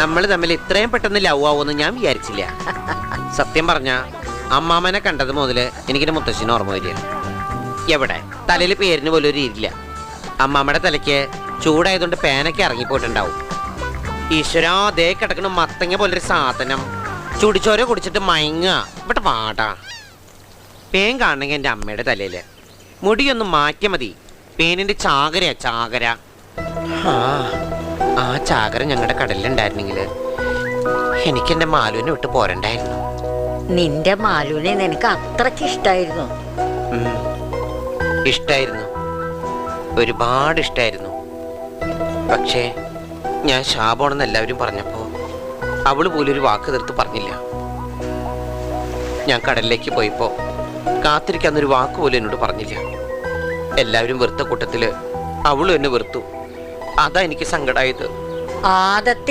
നമ്മൾ തമ്മിൽ ഇത്രയും പെട്ടെന്ന് ലവ് ആവുമെന്ന് ഞാൻ വിചാരിച്ചില്ല. സത്യം പറഞ്ഞ അമ്മാമനെ കണ്ടത് മുതല് എനിക്കൊരു മുത്തശ്ശിന് ഓർമ്മ വരിക. എവിടെ തലയിൽ പേരിന് പോലും ഒരു ഇരില്ല. അമ്മാമ്മയുടെ തലയ്ക്ക് ചൂടായതുകൊണ്ട് പേനൊക്കെ ഇറങ്ങിപ്പോയിട്ടുണ്ടാവും. ഈശ്വരാ, ദേ കിടക്കണ മത്തങ്ങ പോലൊരു സാധനം. ചുടിച്ചോര കുടിച്ചിട്ട് മയങ്ങ ഇവിടെ പാടാ. പേൻ കാണണമെങ്കിൽ എൻ്റെ അമ്മയുടെ തലയില് മുടിയൊന്ന് മാറ്റിയ മതി. പേനിന്റെ ചാകരയാ ചാകര. ആ ചാകര ഞങ്ങളുടെ കടലിലുണ്ടായിരുന്നെങ്കിൽ എനിക്ക് എൻ്റെ മാലുവിനെ വിട്ട് പോരണ്ടായിരുന്നു. നിന്റെ മാലുവിനെ നിനക്ക് അത്രക്ക് ഇഷ്ടായിരുന്നു? ഇഷ്ടായിരുന്നു, ഒരുപാട് ഇഷ്ടായിരുന്നു. പക്ഷേ ഞാൻ ശാപമാണെന്ന് എല്ലാവരും പറഞ്ഞപ്പോ അവള് പോലും ഒരു വാക്ക് തീർത്ത് പറഞ്ഞില്ല. ഞാൻ കടലിലേക്ക് പോയപ്പോ കാത്തിരിക്കാന്നൊരു വാക്ക് പോലും എന്നോട് പറഞ്ഞില്ല. എല്ലാവരും വെറുത്ത കൂട്ടത്തില് അവളും എന്നെ വെറുത്തു. അതാ എനിക്ക് സങ്കടമായത്. ആദത്തി